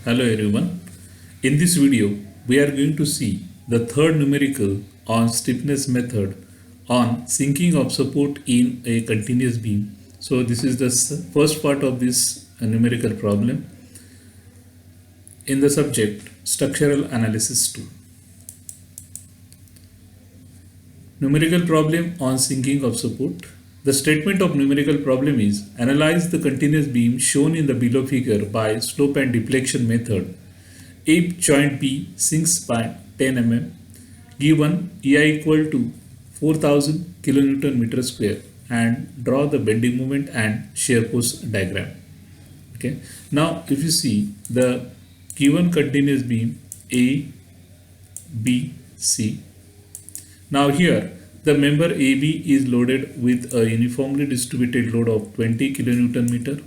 Hello everyone. In this video, we are going to see the third numerical on stiffness method on sinking of support in a continuous beam. So this is the first part of this numerical problem in the subject structural analysis 2. Numerical problem on sinking of support. The statement of numerical problem is analyze the continuous beam shown in the below figure by slope and deflection method. If joint B sinks by 10 mm, given EI equal to 4000 kilonewton meter square, and draw the bending moment and shear force diagram. Okay. Now, if you see the given continuous beam A, B, C. Now here the member AB is loaded with a uniformly distributed load of 20 kilonewton meter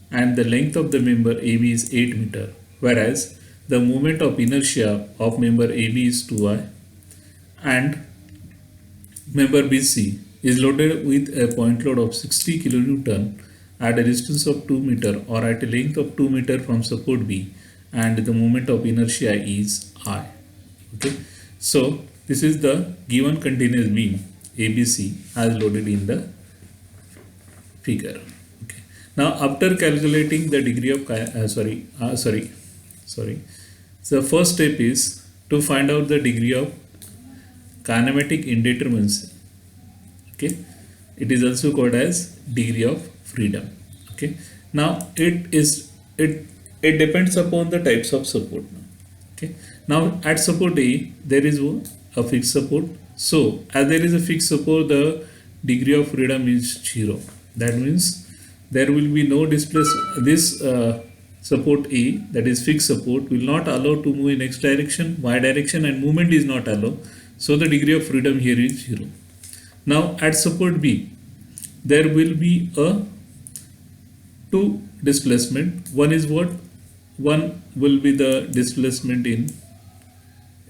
and the length of the member AB is 8 meter, whereas the moment of inertia of member AB is 2I and member BC is loaded with a point load of 60 kilonewton at a distance of 2 meter or at a length of 2 meter from support B, and the moment of inertia is I. Okay, so this is the given continuous beam ABC as loaded in the figure. Okay. Now after calculating the degree of So first step is to find out the degree of kinematic indeterminacy. Okay, it is also called as degree of freedom. Okay, now it depends upon the types of support. Okay, now at support A there is a fixed support. So as there is a fixed support, the degree of freedom is 0. That means there will be no displacement. This support A, that is fixed support, will not allow to move in x direction, y direction, and movement is not allowed. So the degree of freedom here is 0. Now at support B, there will be a two displacement. One is what? One will be the displacement in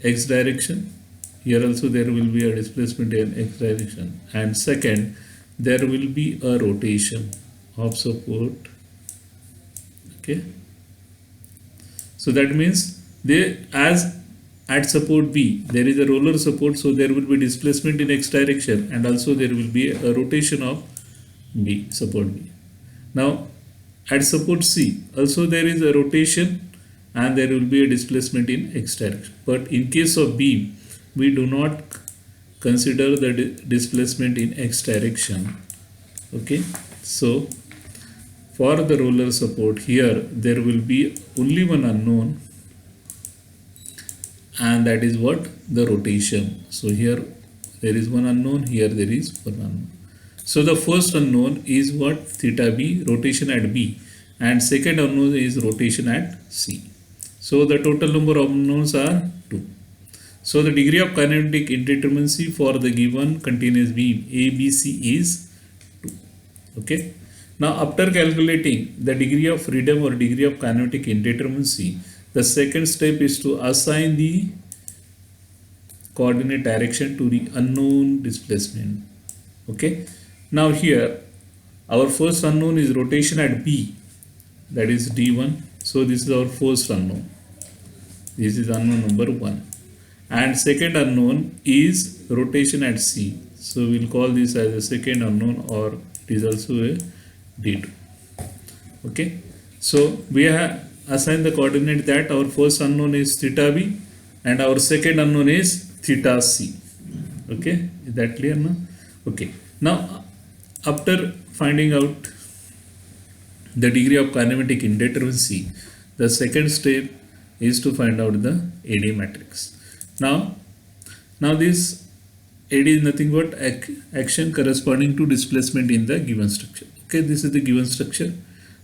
x direction. Here also there will be a displacement in x direction, and second there will be a rotation of support. Okay, so that means as at support B there is a roller support, so there will be displacement in x direction and also there will be a rotation of B, support B. Now at support C also there is a rotation and there will be a displacement in x direction, but in case of B we do not consider the displacement in x direction. Okay, so for the roller support here there will be only one unknown, and that is what? The rotation. So here there is one unknown, here there is one unknown. So the first unknown is what? Theta B, rotation at B, and second unknown is rotation at C. So the total number of unknowns are 2. So the degree of kinetic indeterminacy for the given continuous beam ABC is 2. Okay. Now after calculating the degree of freedom or degree of kinetic indeterminacy, the second step is to assign the coordinate direction to the unknown displacement. Okay. Now here our first unknown is rotation at B, that is D1. So this is our first unknown. This is unknown number 1. And second unknown is rotation at C. So we'll call this as a second unknown, or it is also a D2. Okay. So we have assigned the coordinate that our first unknown is theta B and our second unknown is theta C. Okay. Is that clear now? Okay. Now after finding out the degree of kinematic indeterminacy, the second step is to find out the AD matrix. Now this AD is nothing but action corresponding to displacement in the given structure. Okay, this is the given structure.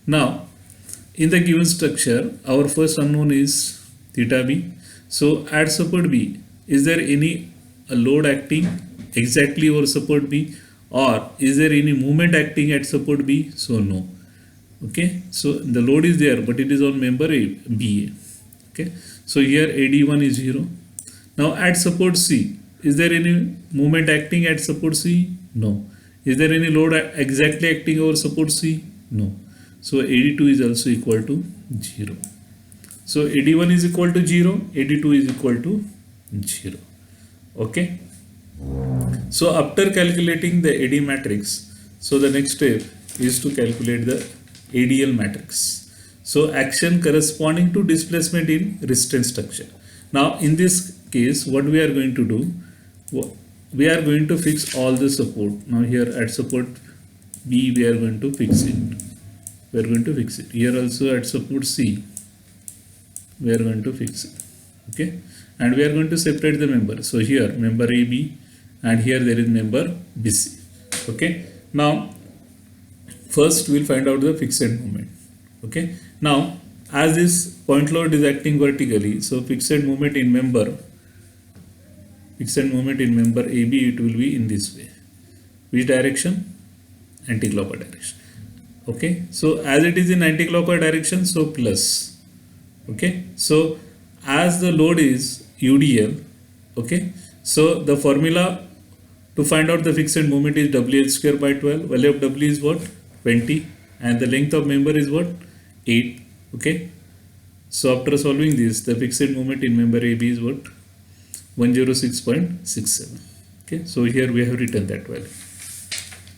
Now in the given structure our first unknown is theta B. So at support B, is there any load acting exactly over support B, or is there any movement acting at support B? So no. Okay, so the load is there but it is on member A, BA. Okay, so here AD1 is 0. Now at support C, is there any movement acting at support C? No. Is there any load exactly acting over support C? No. So AD2 is also equal to 0. So AD1 is equal to 0, AD2 is equal to 0. Okay. So after calculating the AD matrix, so the next step is to calculate the ADL matrix. So action corresponding to displacement in resistance structure. Now in this case, what we are going to do, we are going to fix all the support. Now here at support B, we are going to fix it. We are going to fix it. Here also at support C, we are going to fix it. Okay. And we are going to separate the member. So here member AB, and here there is member BC. Okay. Now first we'll find out the fixed moment. Okay. Now as this point load is acting vertically, so fixed moment in member AB, it will be in this way. Which direction? Anti-clockwise direction. Okay. So as it is in anti-clockwise direction, so plus. Okay. So as the load is UDL, okay, so the formula to find out the fixed moment is WL square by 12. Value of W is what? 20, and the length of member is what? 8. Okay. So after solving this, the fixed moment in member AB is what? 106.67. Okay. So here we have written that value.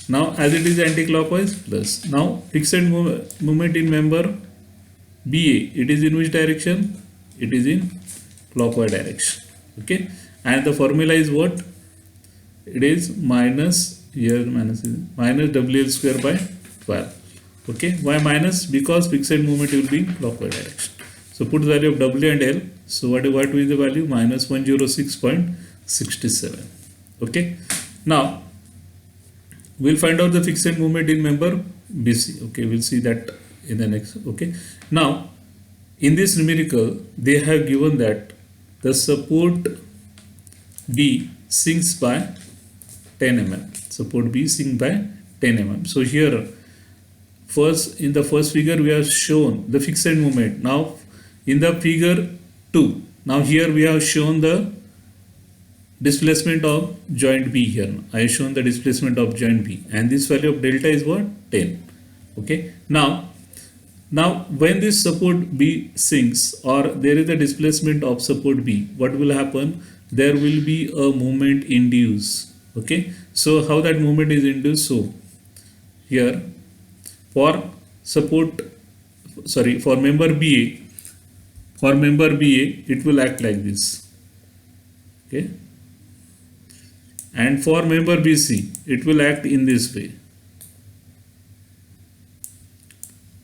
Now as it is anti-clockwise, plus. Now fixed moment in member BA, it is in which direction? It is in clockwise direction. Okay. And the formula is what? It is minus, here minus WL square by 12. Okay. Why minus? Because fixed moment will be in clockwise direction. So put the value of W and L. So what is the value? Minus 106.67. Okay. Now we'll find out the fixed moment in member BC. Okay. We'll see that in the next. Okay. Now in this numerical, they have given that the support B sinks by 10 mm. Support B sinks by 10 mm. So here, first in the first figure we have shown the fixed moment. Now in the figure 2, now here we have shown the displacement of joint B here. I have shown the displacement of joint B, and this value of delta is what? 10. Okay. Now when this support B sinks, or there is a displacement of support B, what will happen? There will be a movement induced. Okay. So how that movement is induced? So here for member BA, it will act like this. Okay. And for member BC, it will act in this way.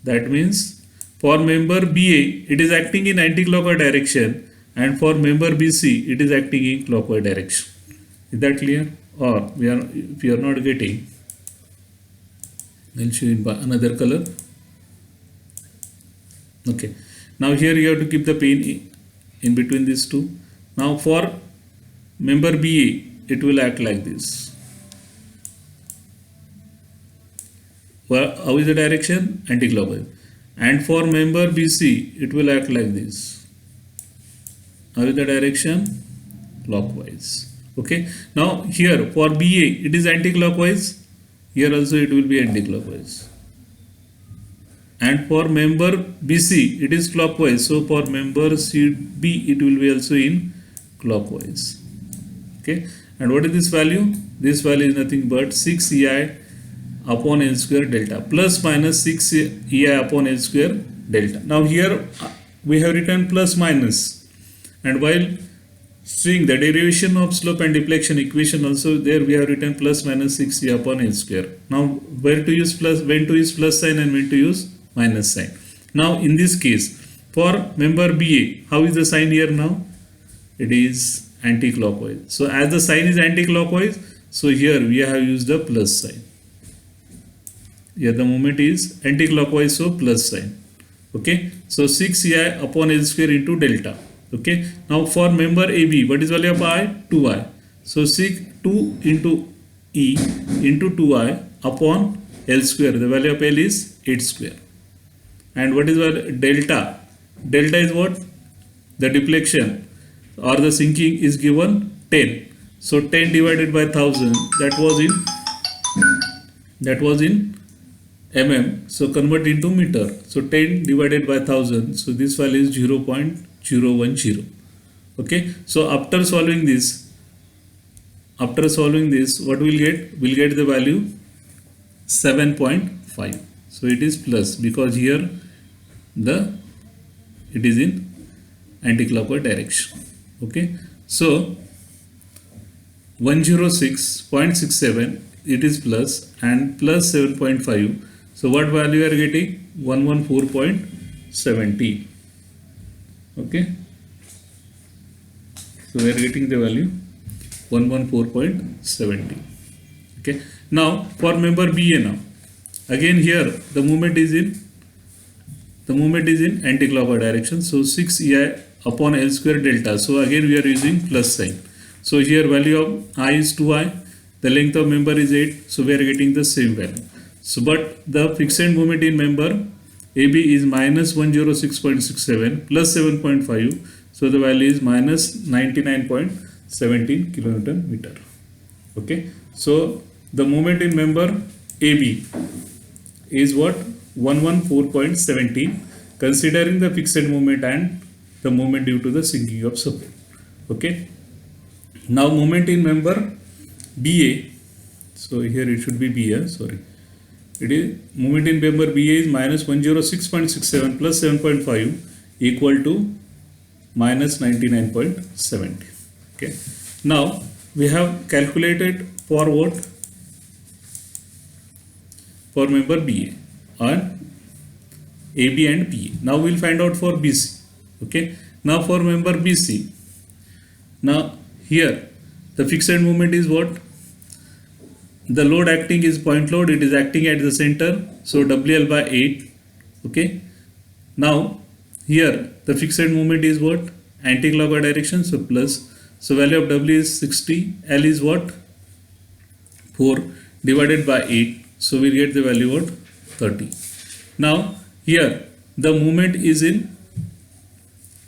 That means for member BA, it is acting in anti-clockwise direction, and for member BC, it is acting in clockwise direction. Is that clear? Or if we are not getting, I'll show you in another color. Okay. Now here you have to keep the pen in between these two. Now for member BA, it will act like this. Well, how is the direction? Anti-clockwise. And for member BC, it will act like this. How is the direction? Clockwise. Okay. Now here for BA, it is anti-clockwise. Here also it will be anti-clockwise. And for member BC, it is clockwise. So for member CB, it will be also in clockwise. Okay. And what is this value? This value is nothing but 6 EI upon L square delta, plus minus 6 EI upon L square delta. Now here we have written plus minus, and while seeing the derivation of slope and deflection equation also, there we have written plus minus 6 E upon L square. Now when to use plus sign and when to use minus sign. Now in this case for member BA, how is the sign here now? It is anti-clockwise. So as the sign is anti-clockwise, so here we have used the plus sign. Here the moment is anti-clockwise, so plus sign. Okay. So 6 EI upon L square into delta. Okay. Now for member AB, what is value of I? 2I. So 2 into E into 2I upon L square. The value of L is 8 square. And what is delta? Delta is what? The deflection or the sinking is given 10. So 10 divided by 1000, that was in mm, so convert into meter. So 10 divided by 1000, so this value is 0.010. Okay, so after solving this, what we'll get? We'll get the value 7.5. So it is plus because here it is in anti-clockwise direction. Okay, so 106.67, it is plus, and plus 7.5. So what value are getting? 114.70. Okay, so we are getting the value 114.70. Okay, now for member BA, now again here the movement is in anti-clockwise direction. So 6 EI upon L square delta. So again we are using plus sign. So here value of I is 2I, the length of member is 8, so we are getting the same value. So but the fixed moment in member AB is minus 106.67 plus 7.5, so the value is minus 99.17 kilonewton meter. Okay, so the moment in member AB is what? 114.17, considering the fixed moment and the moment due to the sinking of support. Okay, now moment in member BA, so here it should be BA, sorry, it is moment in member BA is minus 106.67 plus 7.5 equal to minus 99.70. Okay, now we have calculated for what? For member BA on AB and BA. Now we'll find out for BC. Okay, now for member BC, now here the fixed moment is what? The load acting is point load, it is acting at the center, so WL by 8. Okay, now here the fixed moment is what? Anti-clockwise direction, so plus, so value of W is 60, L is what? 4 divided by 8, so we get the value of 30. Now here the movement is in,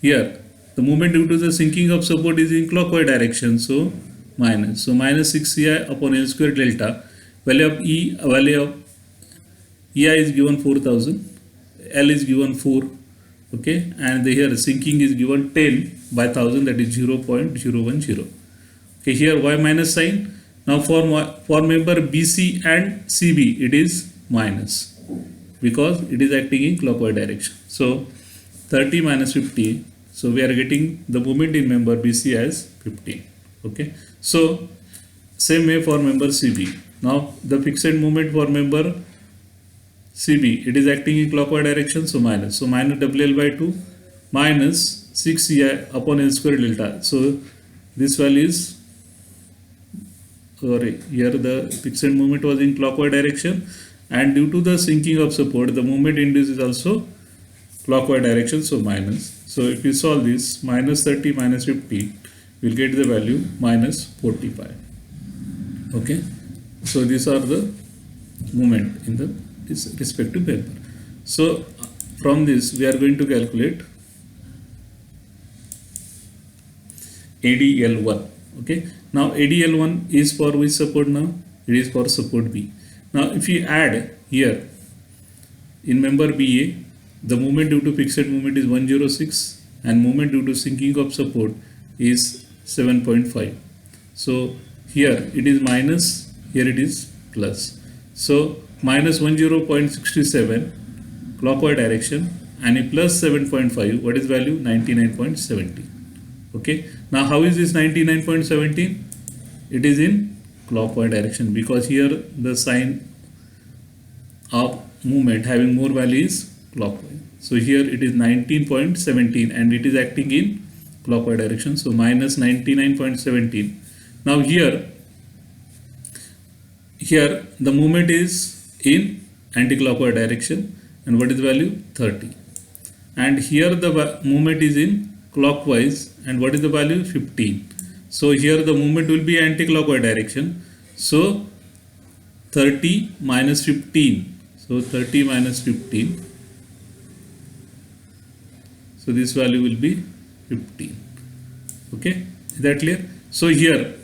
here the movement due to the sinking of support is in clockwise direction, so minus, so minus 6 EI upon L square delta. Value of EI is given 4000, L is given 4. Okay, and here sinking is given 10 by 1000, that is 0.010. Okay, here Y minus sign. Now for member BC and CB it is minus because it is acting in clockwise direction. So 30 minus 50, so we are getting the moment in member BC as 15. Okay, so same way for member CB. Now the fixed moment for member CB, it is acting in clockwise direction, so minus. So minus WL by 2 minus 6 EI upon L square delta. So this value is, sorry, here the fixed moment was in clockwise direction, and due to the sinking of support, the moment induced is also clockwise direction, so minus. So if you solve this, minus 30 minus 50, we'll get the value minus 45. Okay, so these are the moment in the respective paper. So from this we are going to calculate ADL1. Okay, now ADL1 is for which support? Now it is for support B. Now if you add here in member BA, the moment due to fixed moment is 106 and moment due to sinking of support is 7.5. So here it is minus, here it is plus. So minus 10.67 clockwise direction and a plus 7.5, what is value? 99.70. Okay, now how is this 99.17? It is in clockwise direction because here the sign of movement having more value is clockwise. So here it is 19.17 and it is acting in clockwise direction, so minus 99.17. Now here the movement is in anti-clockwise direction, and what is the value? 30. And here the movement is in clockwise, and what is the value? 15. So here the movement will be anti-clockwise direction, so 30 minus 15, so 30 minus 15, so this value will be 15. Okay, is that clear? So here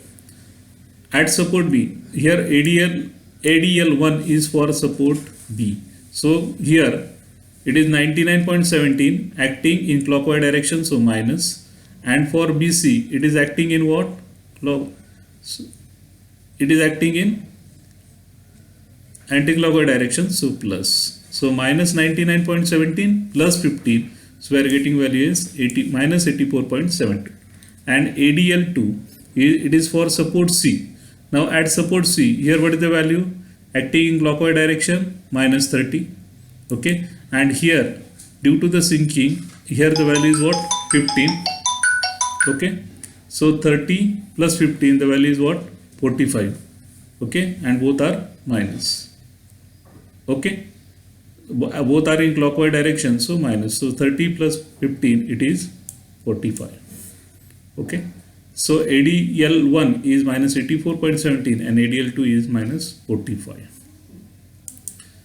at support B, here ADL1 is for support B. So here it is 99.17 acting in clockwise direction, so minus. And for BC it is acting in what? So it is acting in anti-clockwise direction, so plus. So minus 99.17 plus 15, so we are getting value is 80 minus 84.72. And ADL2 it is for support C. Now at support C, here what is the value? Acting in clockwise direction, minus 30. Okay, and here due to the sinking, here the value is what? 15. Okay, so 30 plus 15, the value is what? 45. Okay, and both are minus. Okay, both are in clockwise direction, so minus. So 30 plus 15, it is 45. Okay, so ADL1 is minus 84.17 and ADL2 is minus 45.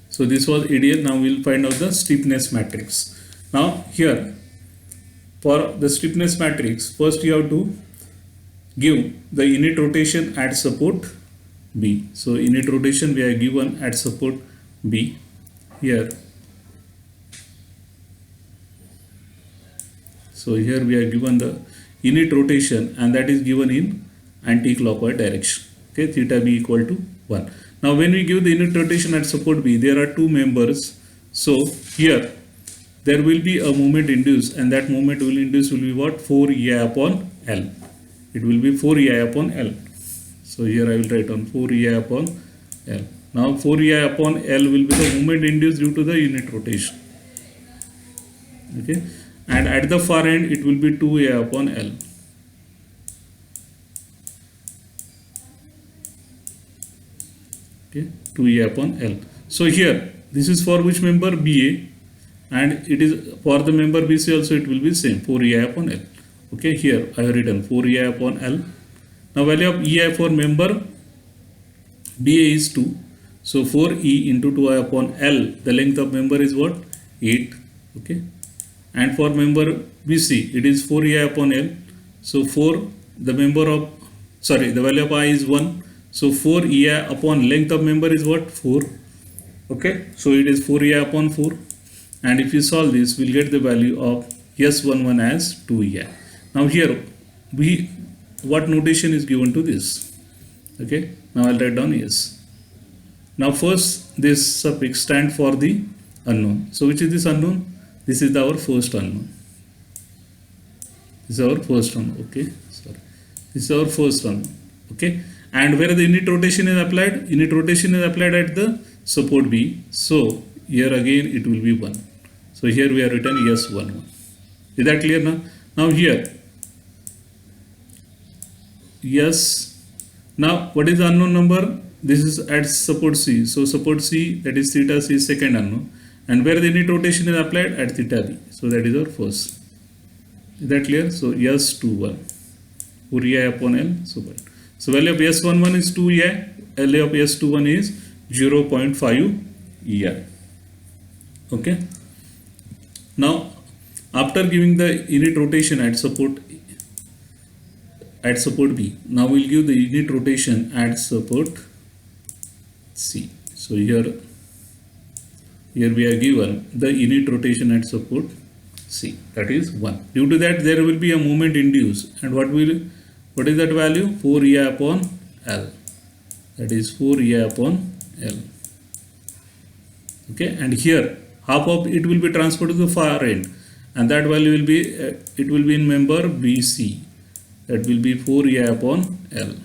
So this was ADL. Now we will find out the stiffness matrix. Now here for the stiffness matrix, first you have to give the unit rotation at support B. So unit rotation we are given at support B here. So here we are given the unit rotation and that is given in anti-clockwise direction. Okay, theta B equal to 1. Now when we give the unit rotation at support B, there are two members. So here there will be a moment induced and that moment will induce will be what? 4 EI upon L. It will be 4 EI upon L. So here I will write on 4 EI upon L. Now 4 EI upon L will be the moment induced due to the unit rotation. Okay, and at the far end it will be 2 EI upon L. Okay, 2 EI upon L. So here this is for which member? BA, and it is for the member BC also it will be same, 4 EI upon L. Okay, here I have written 4 EI upon L. Now value of EI for member BA is 2. So 4E into 2I upon L, the length of member is what? 8. Okay, and for member BC it is 4EI upon L. So 4, the member of, sorry, the value of I is 1. So 4EI upon length of member is what? 4. Okay, so it is 4EI upon 4. And if you solve this, we'll get the value of S11 as 2EI. Now here, what notation is given to this? Okay, now I'll write down S. Now first, this suffix stand for the unknown. So which is this unknown? This is our first unknown. This is our first unknown. Okay, sorry. This is our first unknown. Okay, and where the unit rotation is applied? Unit rotation is applied at the support B. So here again it will be 1. So here we have written S11. Is that clear now? Now here, yes. Now what is the unknown number? This is at support C. So support C, that is theta C, is second unknown. And where the unit rotation is applied? At theta B. So that is our first. Is that clear? So S21. 4 EI upon L. So value of S11 is 2 EI. Value of S21 is 0.5 EI. Okay. Now after giving the unit rotation at support B, now we'll give the unit rotation at support C. So here we are given the unit rotation at support C, that is 1. Due to that there will be a moment induced, and what is that value? 4 EI upon L, that is 4 EI upon L. Okay, and here half of it will be transferred to the far end, and that value will be it will be in member BC, that will be 4 EI upon L.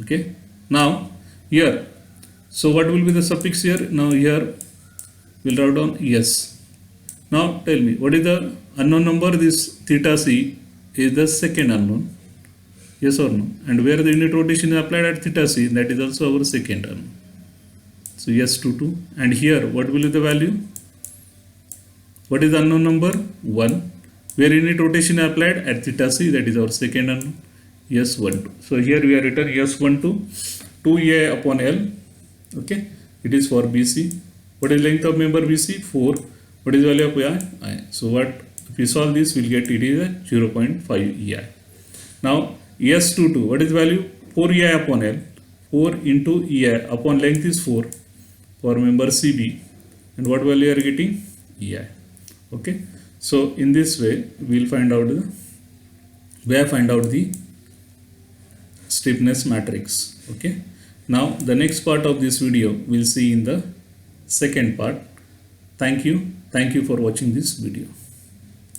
Okay, now here, so what will be the suffix here? Now here we'll write down yes. Now tell me, what is the unknown number? This theta C is the second unknown, yes or no? And where the unit rotation is applied at theta C, that is also our second unknown. So S22. And here what will be the value? What is the unknown number? 1. Where unit rotation is applied? At theta C, that is our second unknown. S12. So here we have written S12 2 EI upon L. Okay, it is for BC. What is length of member BC? 4. What is the value of I? So what, if we solve this, we'll get it is a 0.5 EI. Now S22, what is the value? 4 EI upon L. 4 into EI upon length is 4 for member CB. and what value you are getting? EI. Okay, so in this way we'll find out the stiffness matrix. Okay, now the next part of this video we'll see in the second part. Thank you for watching this video.